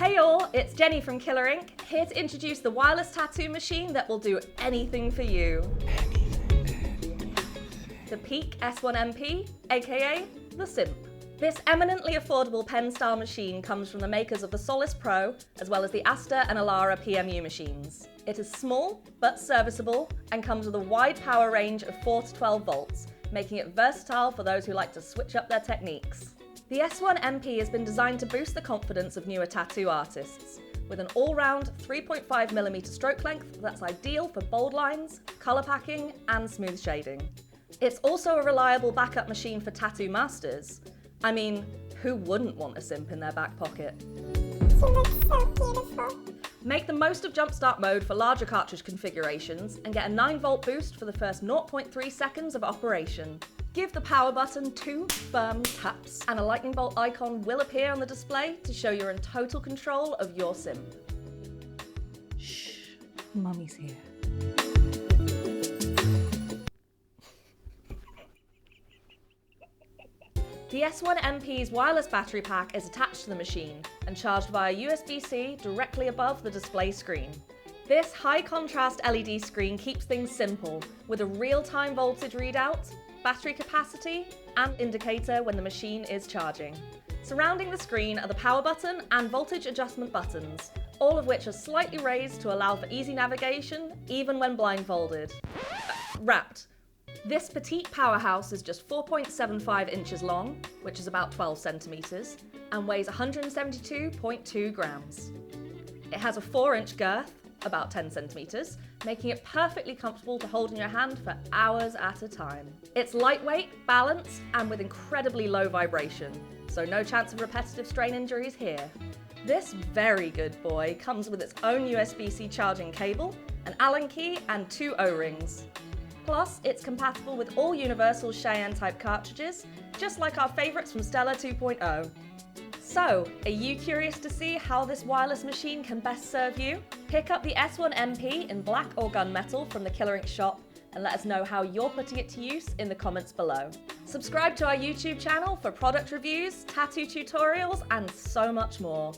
Hey all, it's Jenny from Killer Ink, here to introduce the wireless tattoo machine that will do anything for you. The Peak S1MP, aka the Simp. This eminently affordable pen-style machine comes from the makers of the Solace Pro, as well as the Aster and Alara PMU machines. It is small, but serviceable, and comes with a wide power range of 4 to 12 volts, making it versatile for those who like to switch up their techniques. The S1MP has been designed to boost the confidence of newer tattoo artists, with an all-round 3.5mm stroke length that's ideal for bold lines, colour packing, and smooth shading. It's also a reliable backup machine for tattoo masters. I mean, who wouldn't want a simp in their back pocket? She looks so beautiful. Make the most of Jumpstart mode for larger cartridge configurations and get a 9-volt boost for the first 0.3 seconds of operation. Give the power button 2 firm taps and a lightning bolt icon will appear on the display to show you're in total control of your simp. Shh, Mummy's here. The S1MP's wireless battery pack is attached to the machine and charged via USB-C directly above the display screen. This high-contrast LED screen keeps things simple, with a real-time voltage readout, battery capacity, and indicator when the machine is charging. Surrounding the screen are the power button and voltage adjustment buttons, all of which are slightly raised to allow for easy navigation, even when blindfolded. Wrapped. This petite powerhouse is just 4.75 inches long, which is about 12 centimeters, and weighs 172.2 grams. It has a 4-inch girth, about 10 centimeters, making it perfectly comfortable to hold in your hand for hours at a time. It's lightweight, balanced, and with incredibly low vibration, so no chance of repetitive strain injuries here. This very good boy comes with its own USB-C charging cable, an Allen key, and 2 O-rings. Plus, it's compatible with all universal Cheyenne-type cartridges, just like our favourites from Stella 2.0. So, are you curious to see how this wireless machine can best serve you? Pick up the S1MP in black or gunmetal from the Killer Ink shop and let us know how you're putting it to use in the comments below. Subscribe to our YouTube channel for product reviews, tattoo tutorials, and so much more.